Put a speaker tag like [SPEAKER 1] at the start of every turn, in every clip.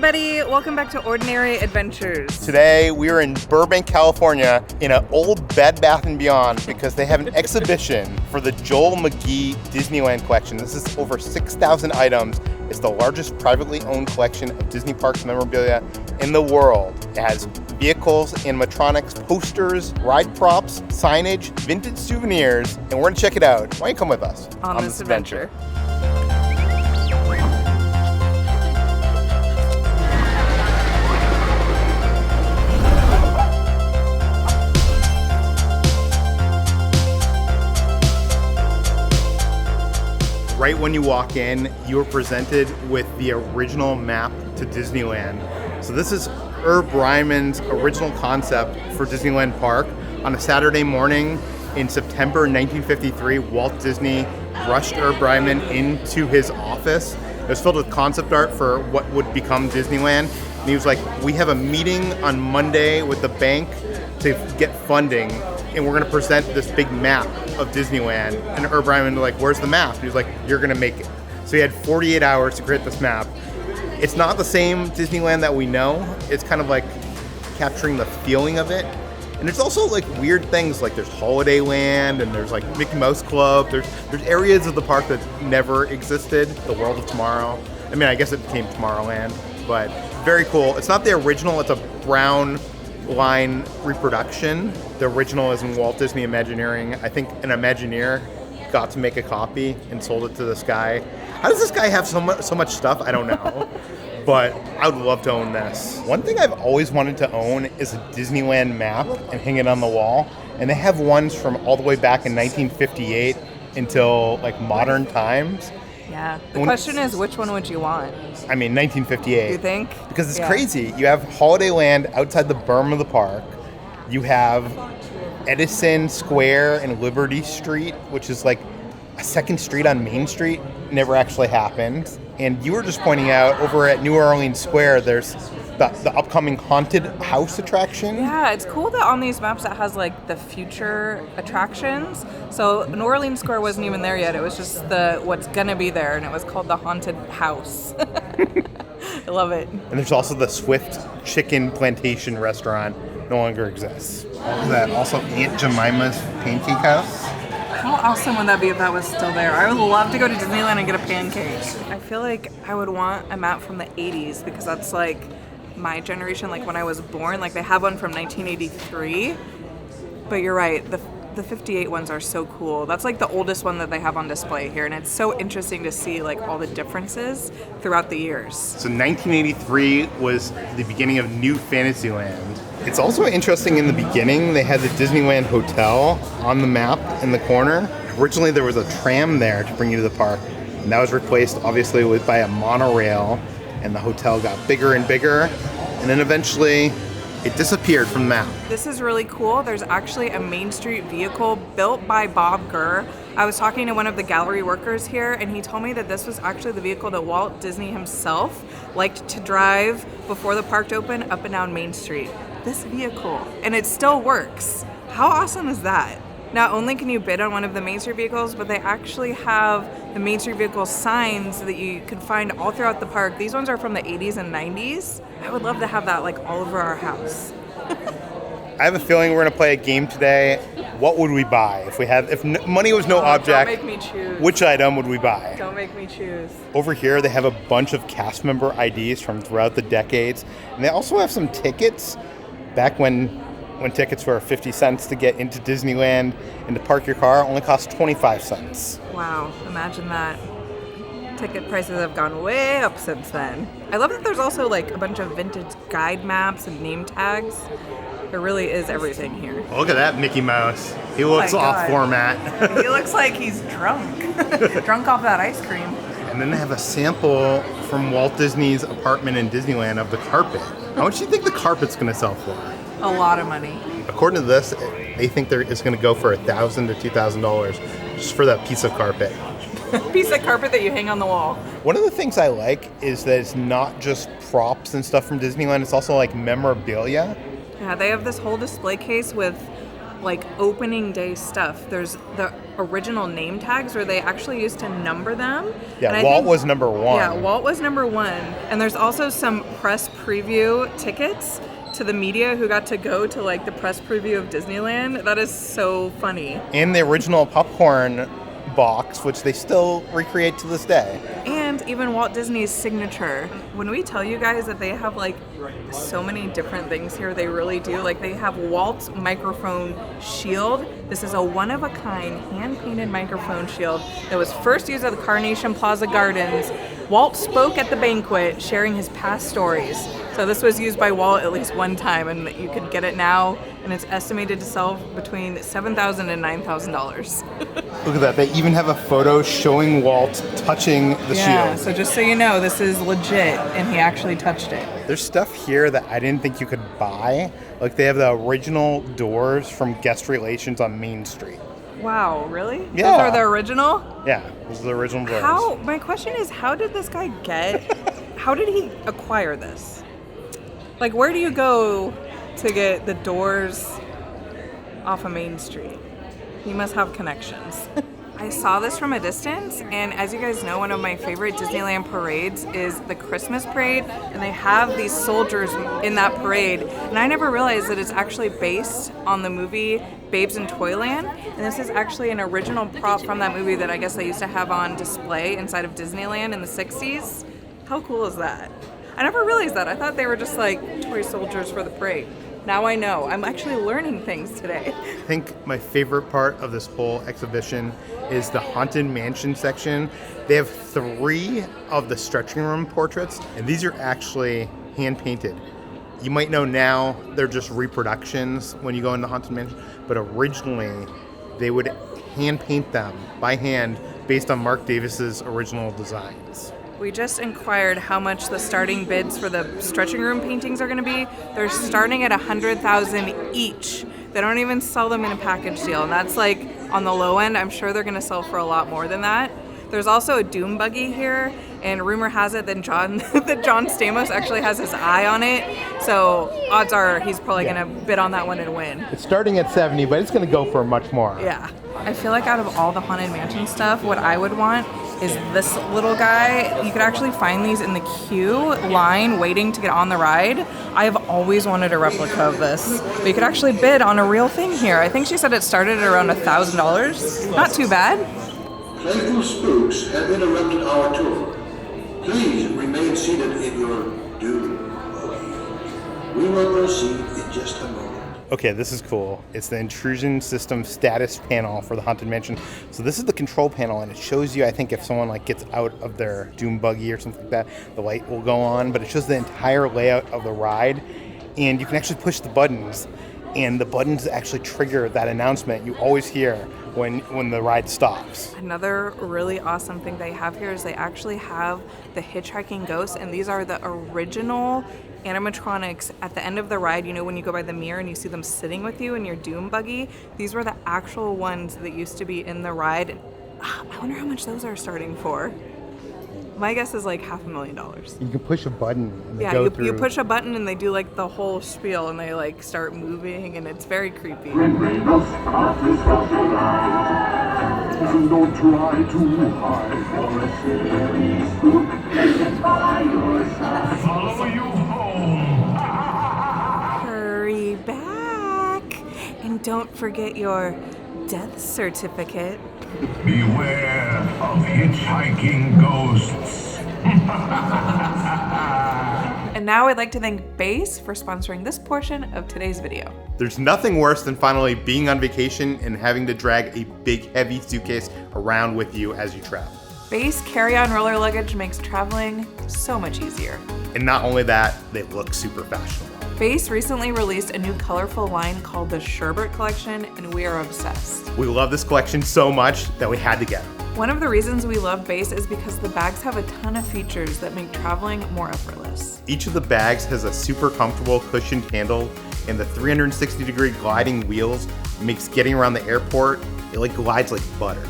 [SPEAKER 1] everybody. Welcome back to Ordinary Adventures.
[SPEAKER 2] Today we are in Burbank, California in an old Bed Bath & Beyond because they have an exhibition for the Joel Magee Disneyland collection. This is over 6,000 items. It's the largest privately owned collection of Disney parks memorabilia in the world. It has vehicles, animatronics, posters, ride props, signage, vintage souvenirs, and we're gonna check it out. Why don't you come with us
[SPEAKER 1] on this adventure?
[SPEAKER 2] Right when you walk in, you are presented with the original map to Disneyland. So this is Herb Ryman's original concept for Disneyland Park. On a Saturday morning in September 1953, Walt Disney rushed Herb Ryman into his office. It was filled with concept art for what would become Disneyland. And he was like, we have a meeting on Monday with the bank to get funding, and we're gonna present this big map of Disneyland. And Herb Ryman was like, where's the map? And he was like, you're gonna make it. So he had 48 hours to create this map. It's not the same Disneyland that we know. It's kind of like capturing the feeling of it. And there's also like weird things, like there's Holidayland and there's like Mickey Mouse Club. There's areas of the park that never existed. The World of Tomorrow. I mean, I guess it became Tomorrowland, but very cool. It's not the original, it's a brown line reproduction. The original is in Walt Disney Imagineering. I think an Imagineer got to make a copy and sold it to this guy. How does this guy have so much stuff? I don't know. But I would love to own this. One thing I've always wanted to own is a Disneyland map and hang it on the wall. And they have ones from all the way back in 1958 until like modern times.
[SPEAKER 1] Yeah. The question is, which one would you want?
[SPEAKER 2] I mean, 1958.
[SPEAKER 1] You think?
[SPEAKER 2] Because it's crazy. You have Holidayland outside the berm of the park. You have Edison Square and Liberty Street, which is like a second street on Main Street. Never actually happened. And you were just pointing out over at New Orleans Square, there's the upcoming haunted house attraction.
[SPEAKER 1] Yeah, it's cool that on these maps it has like the future attractions. So New Orleans Square wasn't even there yet. It was just what's gonna be there, and it was called the haunted house. I love it.
[SPEAKER 2] And there's also the Swift Chicken Plantation restaurant. No longer exists. All of that. Also Aunt Jemima's Pancake House.
[SPEAKER 1] How awesome would that be if that was still there? I would love to go to Disneyland and get a pancake. I feel like I would want a map from the 80s because that's like my generation, like when I was born. Like they have one from 1983. But you're right, the 58 ones are so cool. That's like the oldest one that they have on display here, and it's so interesting to see like all the differences throughout the years.
[SPEAKER 2] So 1983 was the beginning of New Fantasyland. It's also interesting, in the beginning they had the Disneyland Hotel on the map in the corner. Originally there was a tram there to bring you to the park, and that was replaced obviously by a monorail, and the hotel got bigger and bigger, and then eventually it disappeared from the map.
[SPEAKER 1] This is really cool. There's actually a Main Street vehicle built by Bob Gurr. I was talking to one of the gallery workers here, and he told me that this was actually the vehicle that Walt Disney himself liked to drive before the park opened up and down Main Street. This vehicle, and it still works. How awesome is that? Not only can you bid on one of the Main Street vehicles, but they actually have the Main Street vehicle signs that you can find all throughout the park. These ones are from the 80s and 90s. I would love to have that like all over our house.
[SPEAKER 2] I have a feeling we're gonna play a game today. What would we buy if money was no object?
[SPEAKER 1] Don't make me choose.
[SPEAKER 2] Which item would we buy?
[SPEAKER 1] Don't make me choose.
[SPEAKER 2] Over here, they have a bunch of cast member IDs from throughout the decades, and they also have some tickets back when tickets were 50 cents to get into Disneyland and to park your car only cost 25 cents.
[SPEAKER 1] Wow, imagine that. Ticket prices have gone way up since then. I love that there's also like a bunch of vintage guide maps and name tags. There really is everything here.
[SPEAKER 2] Look at that Mickey Mouse. He looks off format.
[SPEAKER 1] He looks like he's drunk. Drunk off that ice cream.
[SPEAKER 2] And then they have a sample from Walt Disney's apartment in Disneyland of the carpet. How much do you think the carpet's gonna sell for?
[SPEAKER 1] A lot of money.
[SPEAKER 2] According to this, they think it's going to go for $1,000 to $2,000 just for that piece of carpet.
[SPEAKER 1] Piece of carpet that you hang on the wall.
[SPEAKER 2] One of the things I like is that it's not just props and stuff from Disneyland, it's also like memorabilia.
[SPEAKER 1] Yeah, they have this whole display case with like opening day stuff. There's the original name tags where they actually used to number them.
[SPEAKER 2] Yeah,
[SPEAKER 1] And
[SPEAKER 2] Walt was number 1.
[SPEAKER 1] Yeah, Walt was number 1. And there's also some press preview tickets to the media who got to go to like the press preview of Disneyland. That is so funny.
[SPEAKER 2] And the original popcorn box, which they still recreate to this day.
[SPEAKER 1] And even Walt Disney's signature. When we tell you guys that they have like so many different things here, they really do. Like they have Walt's microphone shield. This is a one-of-a-kind hand-painted microphone shield that was first used at the Carnation Plaza Gardens. Walt spoke at the banquet, sharing his past stories. So this was used by Walt at least one time, and you could get it now, and it's estimated to sell between $7,000 and $9,000.
[SPEAKER 2] Look at that. They even have a photo showing Walt touching the
[SPEAKER 1] Yeah,
[SPEAKER 2] shield.
[SPEAKER 1] so just so you know, this is legit, and he actually touched it.
[SPEAKER 2] There's stuff here that I didn't think you could buy. Like they have the original doors from Guest Relations on Main Street.
[SPEAKER 1] Wow, really?
[SPEAKER 2] Yeah.
[SPEAKER 1] Those are the original?
[SPEAKER 2] Yeah, those are the original doors.
[SPEAKER 1] My question is, how did this guy how did he acquire this? Like, where do you go to get the doors off of Main Street? He must have connections. I saw this from a distance, and as you guys know, one of my favorite Disneyland parades is the Christmas parade, and they have these soldiers in that parade, and I never realized that it's actually based on the movie Babes in Toyland, and this is actually an original prop from that movie that I guess they used to have on display inside of Disneyland in the 60s. How cool is that? I never realized that. I thought they were just like toy soldiers for the parade. Now I know. I'm actually learning things today.
[SPEAKER 2] I think my favorite part of this whole exhibition is the Haunted Mansion section. They have 3 of the stretching room portraits, and these are actually hand-painted. You might know now they're just reproductions when you go into Haunted Mansion, but originally they would hand-paint them by hand based on Mark Davis's original designs.
[SPEAKER 1] We just inquired how much the starting bids for the stretching room paintings are going to be. They're starting at $100,000 each. They don't even sell them in a package deal, and that's like on the low end. I'm sure they're going to sell for a lot more than that. There's also a doom buggy here, and rumor has it that John Stamos actually has his eye on it. So odds are he's probably going to bid on that one and win.
[SPEAKER 2] It's starting at 70, but it's going to go for much more.
[SPEAKER 1] Yeah. I feel like out of all the Haunted Mansion stuff, what I would want is this little guy. You could actually find these in the queue line waiting to get on the ride. I have always wanted a replica of this. But you could actually bid on a real thing here. I think she said it started at around $1,000. Not too bad.
[SPEAKER 3] Playful spooks have interrupted our tour. Please remain seated in your doom buggy. We will proceed in just a moment.
[SPEAKER 2] Okay, this is cool. It's the intrusion system status panel for the Haunted Mansion. So this is the control panel, and it shows you, I think, if someone like gets out of their doom buggy or something like that, the light will go on, but it shows the entire layout of the ride, and you can actually push the buttons, and the buttons actually trigger that announcement you always hear when the ride stops.
[SPEAKER 1] Another really awesome thing they have here is they actually have the hitchhiking ghosts, and these are the original animatronics at the end of the ride. You know, when you go by the mirror and you see them sitting with you in your doom buggy, these were the actual ones that used to be in the ride. I wonder how much those are starting for. My guess is like $500,000.
[SPEAKER 2] You can push a button and they
[SPEAKER 1] Yeah,
[SPEAKER 2] go through.
[SPEAKER 1] you push a button and they do like the whole spiel, and they like start moving, and it's very creepy.
[SPEAKER 4] Don't try to hide for a silly spook. It's by your side. Follow you home.
[SPEAKER 1] Hurry back, and don't forget your death certificate.
[SPEAKER 4] Beware of hitchhiking ghosts.
[SPEAKER 1] And now I'd like to thank Base for sponsoring this portion of today's video.
[SPEAKER 2] There's nothing worse than finally being on vacation and having to drag a big, heavy suitcase around with you as you travel.
[SPEAKER 1] Base carry-on roller luggage makes traveling so much easier.
[SPEAKER 2] And not only that, they look super fashionable.
[SPEAKER 1] Base recently released a new colorful line called the Sherbet Collection, and we are obsessed.
[SPEAKER 2] We love this collection so much that we had to get them.
[SPEAKER 1] One of the reasons we love Base is because the bags have a ton of features that make traveling more effortless.
[SPEAKER 2] Each of the bags has a super comfortable cushioned handle, and the 360-degree gliding wheels makes getting around the airport, it like glides like butter.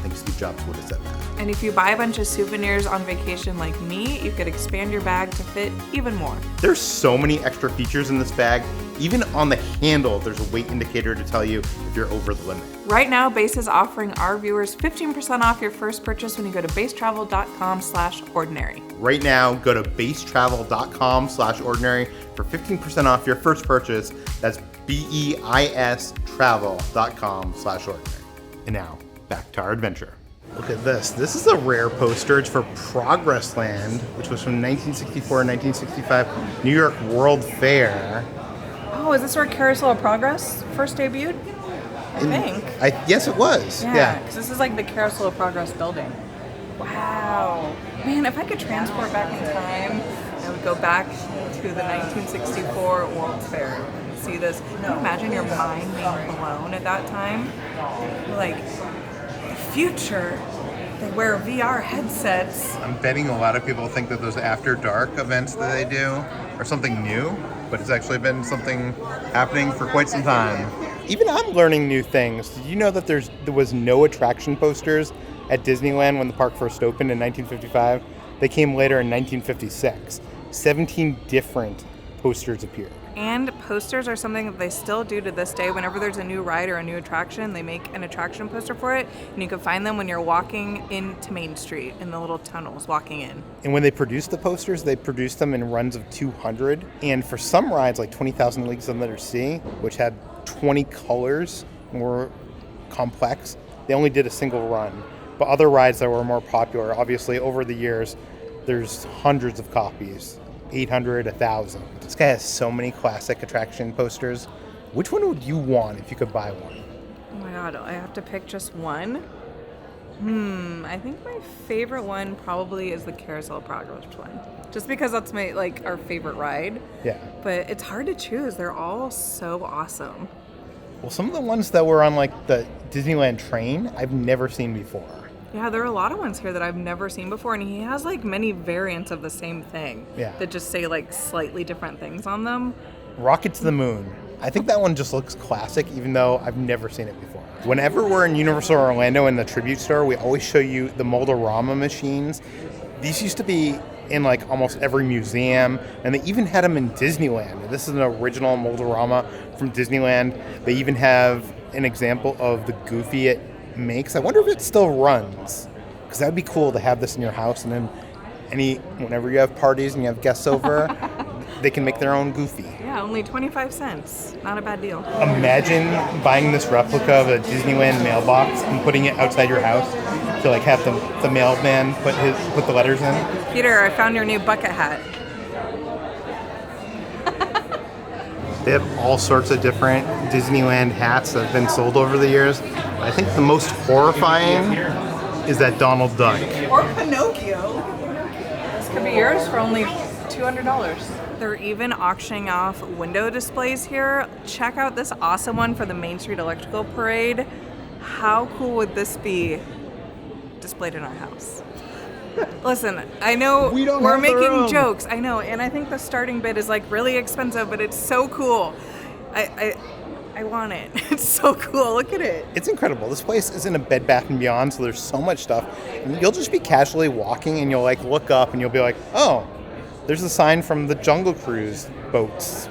[SPEAKER 2] think Steve Jobs would have said that.
[SPEAKER 1] And if you buy a bunch of souvenirs on vacation like me, you could expand your bag to fit even more.
[SPEAKER 2] There's so many extra features in this bag. Even on the handle, there's a weight indicator to tell you if you're over the limit.
[SPEAKER 1] Right now, Base is offering our viewers 15% off your first purchase when you go to basetravel.com/ordinary.
[SPEAKER 2] Right now, go to basetravel.com/ordinary for 15% off your first purchase. That's BEIS travel.com/ordinary. And now, back to our adventure. Look at this. This is a rare poster. It's for Progress Land, which was from 1964 and 1965 New York World Fair.
[SPEAKER 1] Oh, is this where Carousel of Progress first debuted? I think.
[SPEAKER 2] Yes, it was.
[SPEAKER 1] Yeah, because this is like the Carousel of Progress building. Wow. Man, if I could transport back in time, I would go back to the 1964 World Fair and see this. Can you imagine your mind being blown at that time? Like, the future, they wear VR headsets.
[SPEAKER 2] I'm betting a lot of people think that those after dark events that they do are something new, but it's actually been something happening for quite some time. Even I'm learning new things. Did you know that there was no attraction posters at Disneyland when the park first opened in 1955? They came later in 1956. 17 different posters appeared.
[SPEAKER 1] And posters are something that they still do to this day. Whenever there's a new ride or a new attraction, they make an attraction poster for it, and you can find them when you're walking into Main Street in the little tunnels walking in.
[SPEAKER 2] And when they produced the posters, they produced them in runs of 200. And for some rides, like 20,000 Leagues Under the Sea, which had 20 colors, more complex, they only did a single run. But other rides that were more popular, obviously over the years, there's hundreds of copies. 800, 1,000. This guy has so many classic attraction posters. Which one would you want if you could buy one?
[SPEAKER 1] Oh my god, I have to pick just one? I think my favorite one probably is the Carousel of Progress one. Just because that's our favorite ride.
[SPEAKER 2] Yeah.
[SPEAKER 1] But it's hard to choose. They're all so awesome.
[SPEAKER 2] Well, some of the ones that were on the Disneyland train, I've never seen before.
[SPEAKER 1] Yeah, there are a lot of ones here that I've never seen before, and he has many variants of the same thing.
[SPEAKER 2] Yeah.
[SPEAKER 1] That just say slightly different things on them.
[SPEAKER 2] Rocket to the Moon. I think that one just looks classic, even though I've never seen it before. Whenever we're in Universal Orlando in the tribute store, we always show you the Moldorama machines. These used to be in almost every museum, and they even had them in Disneyland. This is an original Moldorama from Disneyland. They even have an example of the Goofy it makes. I wonder if it still runs, because that would be cool to have this in your house, and then whenever you have parties and you have guests over, they can make their own Goofy.
[SPEAKER 1] Yeah, only 25 cents. Not a bad deal.
[SPEAKER 2] Imagine buying this replica of a Disneyland mailbox and putting it outside your house to have the mailman put the letters in.
[SPEAKER 1] Peter, I found your new bucket hat.
[SPEAKER 2] They have all sorts of different Disneyland hats that have been sold over the years. I think the most horrifying is that Donald Duck.
[SPEAKER 1] Or Pinocchio. This could be yours for only $200. They're even auctioning off window displays here. Check out this awesome one for the Main Street Electrical Parade. How cool would this be displayed in our house? Listen, I know we're making jokes. I know, and I think the starting bid is really expensive, but it's so cool. I want it. It's so cool. Look at it.
[SPEAKER 2] It's incredible. This place is in a Bed Bath & Beyond, so there's so much stuff. And you'll just be casually walking, and you'll look up, and you'll be like, oh, there's a sign from the Jungle Cruise boats.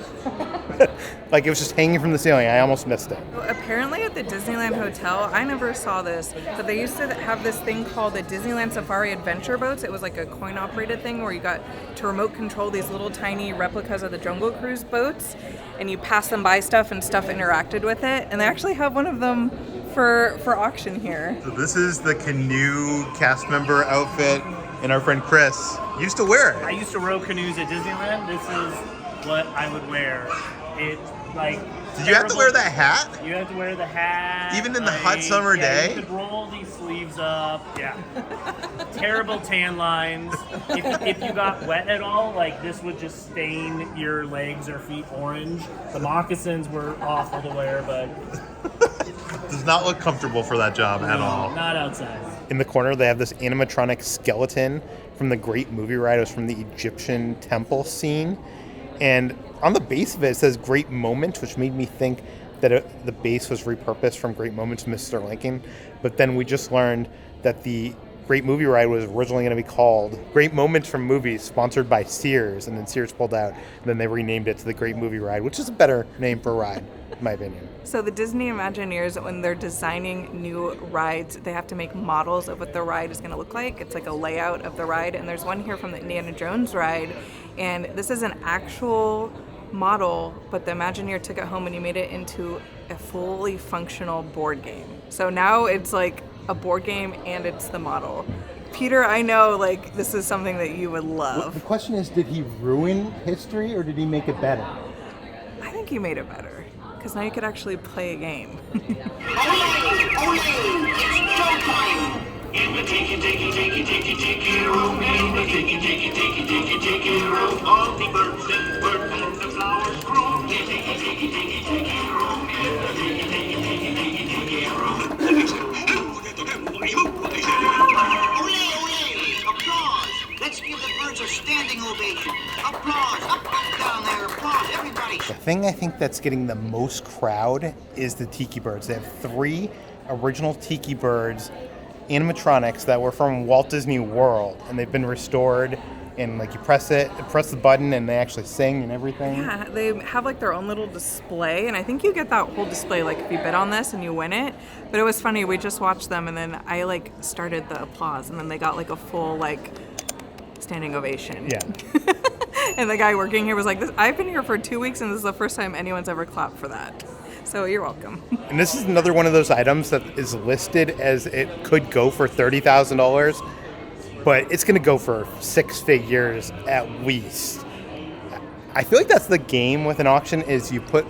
[SPEAKER 2] It was just hanging from the ceiling. I almost missed it.
[SPEAKER 1] Well, apparently at the Disneyland Hotel, I never saw this, but they used to have this thing called the Disneyland Safari Adventure Boats. It was a coin-operated thing where you got to remote control these little tiny replicas of the Jungle Cruise boats, and you pass them by stuff, and stuff interacted with it. And they actually have one of them for auction here.
[SPEAKER 2] So this is the canoe cast member outfit, and our friend Chris used to wear it.
[SPEAKER 5] I used to row canoes at Disneyland. This is what I would wear. It's
[SPEAKER 2] Did you have to wear that hat?
[SPEAKER 5] You have to wear the hat.
[SPEAKER 2] Even in the hot summer day?
[SPEAKER 5] You could roll these sleeves up. Yeah. Terrible tan lines. If you got wet at all, this would just stain your legs or feet orange. The moccasins were awful to wear, but
[SPEAKER 2] Does not look comfortable for that job at all.
[SPEAKER 5] Not outside.
[SPEAKER 2] In the corner, they have this animatronic skeleton from the great movie ride. It was from the Egyptian temple scene. And on the base of it, it says Great Moment, which made me think that the base was repurposed from Great Moments Mr. Lincoln, but then we just learned that the Great Movie Ride was originally going to be called Great Moments from Movies, sponsored by Sears, and then Sears pulled out, and then they renamed it to the Great Movie Ride, which is a better name for a ride, in my opinion.
[SPEAKER 1] So the Disney Imagineers, when they're designing new rides, they have to make models of what the ride is going to look like. It's like a layout of the ride, and there's one here from the Indiana Jones ride, and this is an actual model, but the Imagineer took it home and he made it into a fully functional board game. So now it's like a board game and it's the model. Peter, I know like this is something that you would love.
[SPEAKER 2] The question is, did he ruin history or did he make it better?
[SPEAKER 1] I think he made it better because now you could actually play a game.
[SPEAKER 4] Olé! It's showtime! In the tiki room, in the tiki room, all the birds and the flowers grow. Tiki room, in the tiki room. Olé! Applause! Let's give the birds a standing ovation. Applause! Up, down there, applause, everybody.
[SPEAKER 2] The thing I think that's getting the most crowd is the Tiki Birds. They have 3 original Tiki Birds animatronics that were from Walt Disney World, and they've been restored, and like you press the button and they actually sing and everything.
[SPEAKER 1] Yeah, they have like their own little display, and I think you get that whole display like if you bid on this and you win it. But it was funny, we just watched them and then I like started the applause and then they got like a full like standing ovation.
[SPEAKER 2] Yeah.
[SPEAKER 1] And the guy working here was like, I've been here for 2 weeks and this is the first time anyone's ever clapped for that. So you're welcome.
[SPEAKER 2] And this is another one of those items that is listed as it could go for $30,000, but it's going to go for 6 figures at least. I feel like that's the game with an auction is you put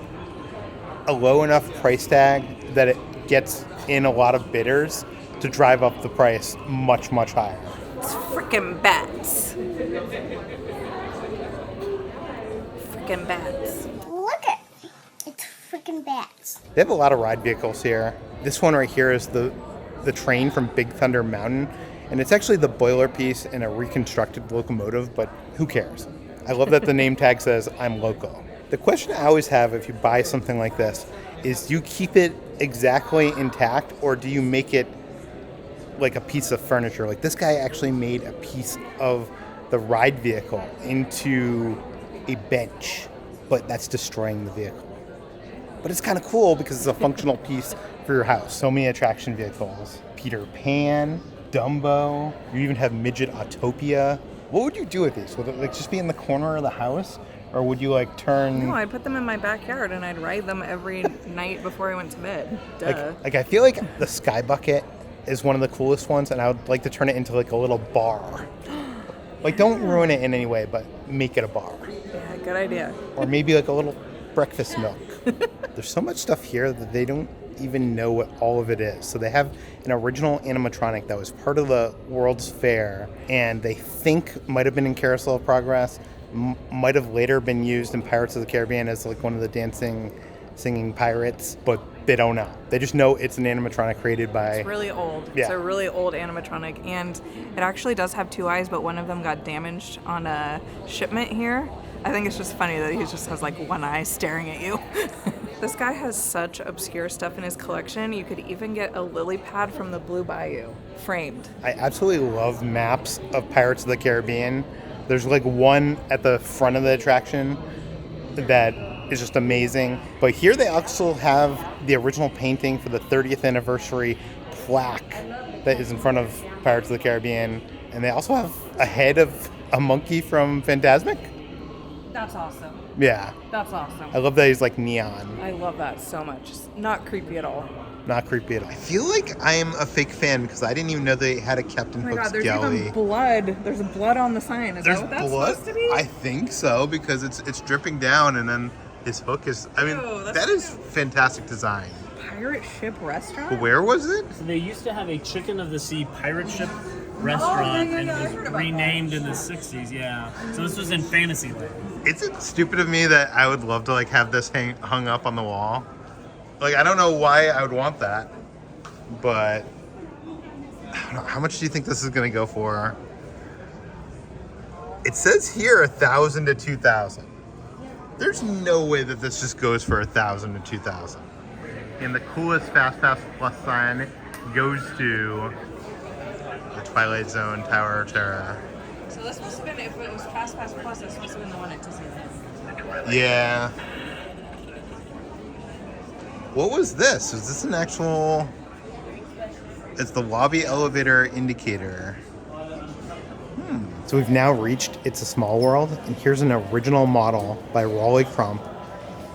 [SPEAKER 2] a low enough price tag that it gets in a lot of bidders to drive up the price much, much higher.
[SPEAKER 1] It's freaking bats. Freaking bats.
[SPEAKER 6] Look at it's freaking bats.
[SPEAKER 2] They have a lot of ride vehicles here. This one right here is the train from Big Thunder Mountain, and it's actually the boiler piece in a reconstructed locomotive, but who cares? I love that the name tag says, I'm local. The question I always have if you buy something like this is, do you keep it exactly intact, or do you make it like a piece of furniture? Like this guy actually made a piece of the ride vehicle into a bench, but that's destroying the vehicle. But it's kind of cool because it's a functional piece for your house. So many attraction vehicles. Peter Pan, Dumbo, you even have Midget Autopia. What would you do with these? Would it like just be in the corner of the house? Or would you like turn...
[SPEAKER 1] No, I'd put them in my backyard and I'd ride them every night before I went to bed. Duh.
[SPEAKER 2] Like I feel like the Sky Bucket is one of the coolest ones, and I would like to turn it into like a little bar. Like don't ruin it in any way, but make it a bar.
[SPEAKER 1] Yeah, good idea.
[SPEAKER 2] Or maybe like a little breakfast milk. There's so much stuff here that they don't even know what all of it is. So they have an original animatronic that was part of the World's Fair, and they think might have been in Carousel of Progress, might have later been used in Pirates of the Caribbean as like one of the dancing, singing pirates, but they don't know. They just know it's an animatronic created by...
[SPEAKER 1] It's really old.
[SPEAKER 2] Yeah.
[SPEAKER 1] It's a really old animatronic, and it actually does have 2 eyes, but one of them got damaged on a shipment here. I think it's just funny that he just has like one eye staring at you. This guy has such obscure stuff in his collection. You could even get a lily pad from the Blue Bayou, framed.
[SPEAKER 2] I absolutely love maps of Pirates of the Caribbean. There's like one at the front of the attraction that is just amazing. But here they also have the original painting for the 30th anniversary plaque that is in front of Pirates of the Caribbean. And they also have a head of a monkey from Fantasmic.
[SPEAKER 1] That's awesome.
[SPEAKER 2] Yeah.
[SPEAKER 1] That's awesome.
[SPEAKER 2] I love that he's like neon.
[SPEAKER 1] I love that so much. It's not creepy at all.
[SPEAKER 2] Not creepy at all. I feel like I am a fake fan because I didn't even know they had a Captain
[SPEAKER 1] Oh my
[SPEAKER 2] Hook's
[SPEAKER 1] god, there's
[SPEAKER 2] Galley.
[SPEAKER 1] even blood. There's blood on the sign. Is that what that's supposed to be?
[SPEAKER 2] I think so, because it's dripping down and then his hook is... I mean,
[SPEAKER 1] Ew, that's
[SPEAKER 2] that is fantastic design.
[SPEAKER 1] Pirate Ship Restaurant?
[SPEAKER 2] But where was it?
[SPEAKER 5] So they used to have a Chicken of the Sea pirate ship restaurant,
[SPEAKER 1] yeah,
[SPEAKER 5] and
[SPEAKER 1] I
[SPEAKER 5] it
[SPEAKER 1] heard
[SPEAKER 5] was
[SPEAKER 1] about
[SPEAKER 5] renamed in the 60s, yeah. So this was in Fantasyland.
[SPEAKER 2] Is it stupid of me that I would love to like have this hung up on the wall? Like, I don't know why I would want that, but I don't know. How much do you think this is going to go for? It says here $1,000 to $2,000. There's no way that this just goes for $1,000 to $2,000. And the coolest Fast Pass Plus sign goes to the Twilight Zone Tower of Terror.
[SPEAKER 1] So this must have been, if it was Fast Pass Plus, this must have been the one at Disneyland.
[SPEAKER 2] Yeah. What was this? Is this an actual... It's the lobby elevator indicator. So we've now reached It's a Small World, and here's an original model by Raleigh Crump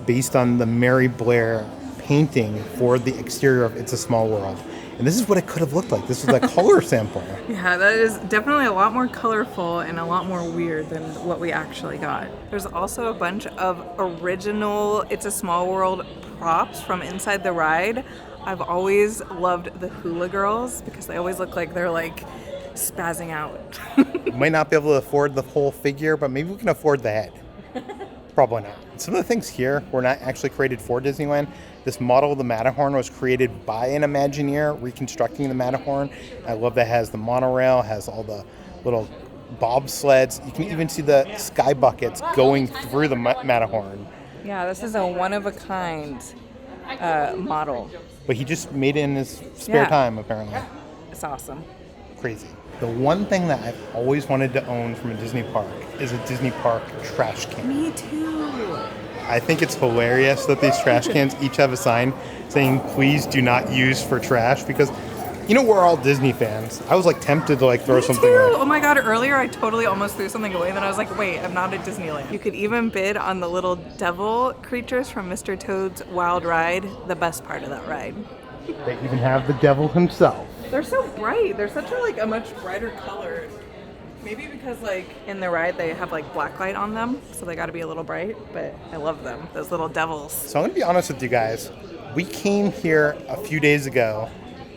[SPEAKER 2] based on the Mary Blair painting for the exterior of It's a Small World. And this is what it could have looked like. This was a color sample.
[SPEAKER 1] Yeah, that is definitely a lot more colorful and a lot more weird than what we actually got. There's also a bunch of original It's a Small World props from inside the ride. I've always loved the hula girls because they always look like they're like spazzing out.
[SPEAKER 2] We might not be able to afford the whole figure, but maybe we can afford the head. Probably not. Some of the things here were not actually created for Disneyland. This model of the Matterhorn was created by an Imagineer reconstructing the Matterhorn. I love that it has the monorail, has all the little bobsleds. You can even see the sky buckets going through the Matterhorn.
[SPEAKER 1] Yeah, this is a one-of-a-kind model.
[SPEAKER 2] But he just made it in his spare time, apparently.
[SPEAKER 1] It's awesome.
[SPEAKER 2] Crazy. The one thing that I've always wanted to own from a Disney park is a Disney park trash can.
[SPEAKER 1] Me too.
[SPEAKER 2] I think it's hilarious that these trash cans each have a sign saying, please do not use for trash, because, you know, we're all Disney fans. I was like tempted to like throw something away.
[SPEAKER 1] Oh my god, earlier I totally almost threw something away, and then I was like, wait, I'm not at Disneyland. You could even bid on the little devil creatures from Mr. Toad's Wild Ride, the best part of that ride.
[SPEAKER 2] They even have the devil himself.
[SPEAKER 1] They're so bright. They're such a much brighter color. Maybe because like in the ride they have like black light on them, so they got to be a little bright. But I love them, those little devils.
[SPEAKER 2] So I'm gonna be honest with you guys. We came here a few days ago,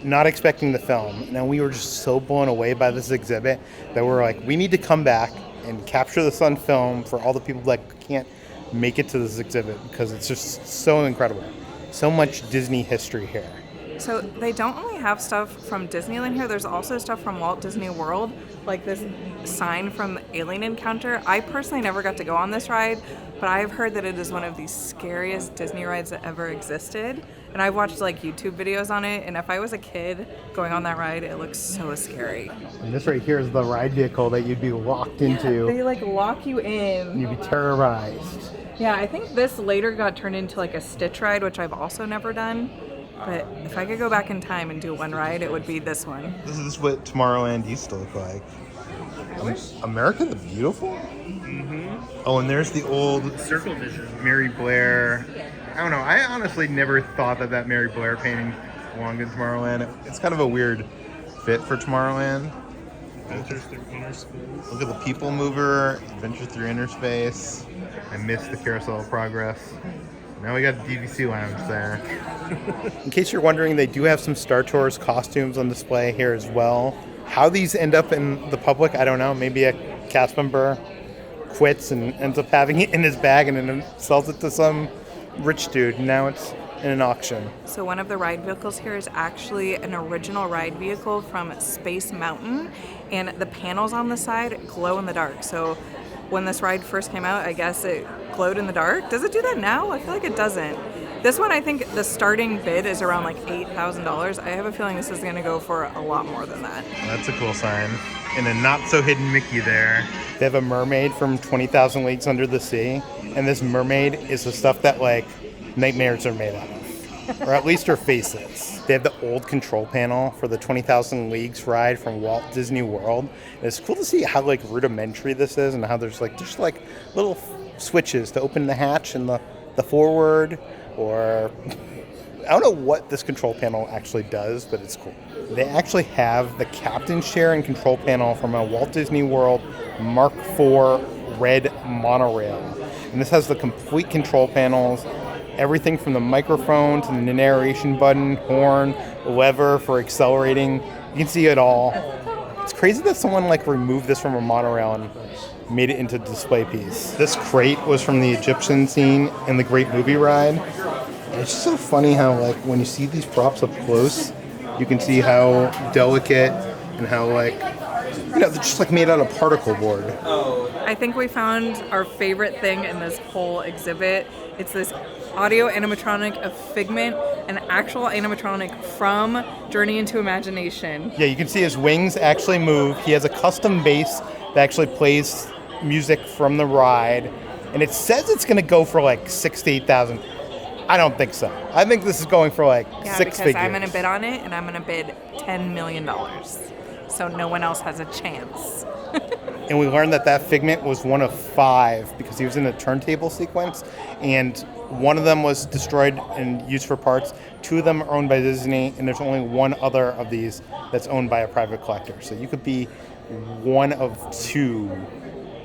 [SPEAKER 2] not expecting the film, and then we were just so blown away by this exhibit that we're like, we need to come back and capture this on film for all the people that can't make it to this exhibit, because it's just so incredible. So much Disney history here.
[SPEAKER 1] So they don't only have stuff from Disneyland here, there's also stuff from Walt Disney World, like this sign from Alien Encounter. I personally never got to go on this ride, but I've heard that it is one of the scariest Disney rides that ever existed. And I've watched like YouTube videos on it, and if I was a kid going on that ride, it looks so scary.
[SPEAKER 2] And this right here is the ride vehicle that you'd be locked into.
[SPEAKER 1] They like lock you in.
[SPEAKER 2] And you'd be terrorized.
[SPEAKER 1] Yeah, I think this later got turned into like a Stitch ride, which I've also never done. But if I could go back in time and do one ride, it would be this one.
[SPEAKER 2] This is what Tomorrowland used to look like. America the Beautiful?
[SPEAKER 5] Mm-hmm.
[SPEAKER 2] Oh, and there's the old
[SPEAKER 5] Circle Vision.
[SPEAKER 2] Mary Blair. I don't know. I honestly never thought that Mary Blair painting belonged in Tomorrowland. It's kind of a weird fit for Tomorrowland.
[SPEAKER 5] Adventures Through Inner Space.
[SPEAKER 2] Look at the People Mover, Adventure Through Inner Space. I missed the Carousel of Progress. Now we got the DVC lounge there. In case you're wondering, they do have some Star Tours costumes on display here as well. How these end up in the public, I don't know. Maybe a cast member quits and ends up having it in his bag and then sells it to some rich dude. And now it's in an auction.
[SPEAKER 1] So one of the ride vehicles here is actually an original ride vehicle from Space Mountain, and the panels on the side glow in the dark. So when this ride first came out, I guess it glowed in the dark. Does it do that now? I feel like it doesn't. This one, I think the starting bid is around like $8,000. I have a feeling this is going to go for a lot more than that.
[SPEAKER 2] That's a cool sign. And a not-so-hidden Mickey there. They have a mermaid from 20,000 Leagues Under the Sea, and this mermaid is the stuff that, like, nightmares are made out of. Or at least her face is. They have the old control panel for the 20,000 Leagues ride from Walt Disney World. And it's cool to see how, like, rudimentary this is and how there's, like, just, like, little switches to open the hatch and the forward, or I don't know what this control panel actually does, but it's cool. They actually have the captain's chair and control panel from a Walt Disney World Mark IV red monorail. And this has the complete control panels, everything from the microphone to the narration button, horn, lever for accelerating. You can see it all. It's crazy that someone like removed this from a monorail and made it into a display piece. This crate was from the Egyptian scene in the Great Movie Ride. And it's just so funny how, like, when you see these props up close, you can see how delicate and how, like, you know, they're just like made out of particle board.
[SPEAKER 1] I I think we found our favorite thing in this whole exhibit. It's this audio animatronic of Figment, an actual animatronic from Journey into Imagination.
[SPEAKER 2] Yeah, you can see his wings actually move. He has a custom bass that actually plays music from the ride, and it says it's going to go for like $6,000 to $8,000. I don't think so. I think this is going for like six
[SPEAKER 1] because
[SPEAKER 2] figures.
[SPEAKER 1] I'm going to bid on it, and I'm going to bid $10 million. So no one else has a chance.
[SPEAKER 2] And we learned that Figment was one of 5 because he was in a turntable sequence, and one of them was destroyed and used for parts. 2 of them are owned by Disney, and there's only one other of these that's owned by a private collector. So you could be one of 2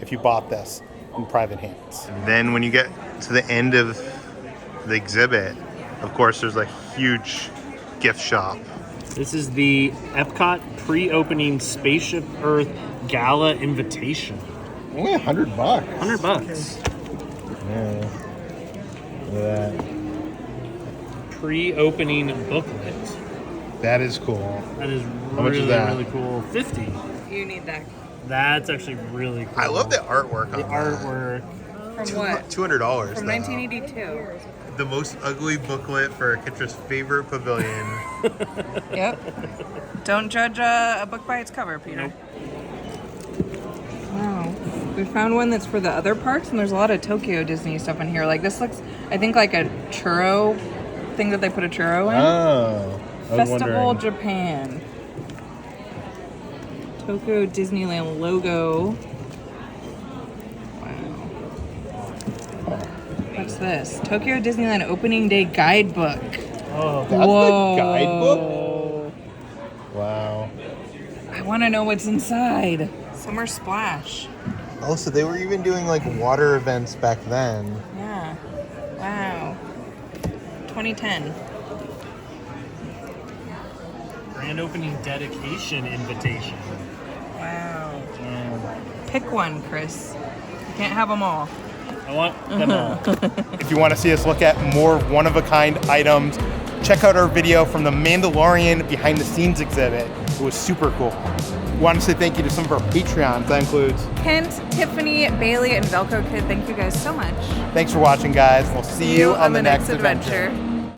[SPEAKER 2] if you bought this in private hands. And then when you get to the end of the exhibit, of course, there's a huge gift shop.
[SPEAKER 5] This is the Epcot pre-opening Spaceship Earth Gala invitation.
[SPEAKER 2] Only $100.
[SPEAKER 5] $100.
[SPEAKER 2] Yeah. Look at that.
[SPEAKER 5] Pre-opening booklet.
[SPEAKER 2] That is cool.
[SPEAKER 5] That is
[SPEAKER 2] How much is
[SPEAKER 5] really,
[SPEAKER 2] that?
[SPEAKER 5] really cool. 50.
[SPEAKER 1] You need that.
[SPEAKER 5] That's actually really cool.
[SPEAKER 2] I love the artwork on
[SPEAKER 5] The artwork.
[SPEAKER 1] From what?
[SPEAKER 2] $200.
[SPEAKER 1] From 1982.
[SPEAKER 2] The most ugly booklet for Kitra's favorite pavilion.
[SPEAKER 1] Yep. Don't judge a book by its cover, Peter. Wow. We found one that's for the other parks, and there's a lot of Tokyo Disney stuff in here. Like this looks, I think, like a churro thing that they put a churro in.
[SPEAKER 2] Oh.
[SPEAKER 1] Festival Japan. Tokyo Disneyland logo. Wow. What's this? Tokyo Disneyland Opening Day Guidebook.
[SPEAKER 5] Oh,
[SPEAKER 2] That's the guidebook? Wow.
[SPEAKER 1] I want to know what's inside. Summer Splash.
[SPEAKER 2] Oh, so they were even doing like water events back then.
[SPEAKER 1] Yeah. Wow. 2010.
[SPEAKER 5] grand opening dedication invitation.
[SPEAKER 1] Wow. Pick one, Chris. You can't have them all.
[SPEAKER 5] I want them all.
[SPEAKER 2] If you want to see us look at more one-of-a-kind items, check out our video from the Mandalorian behind the scenes exhibit. It was super cool. We want to say thank you to some of our Patreons. That includes
[SPEAKER 1] Kent, Tiffany, Bailey, and Velcro Kid. Thank you guys so much.
[SPEAKER 2] Thanks for watching, guys. We'll see you on the next adventure.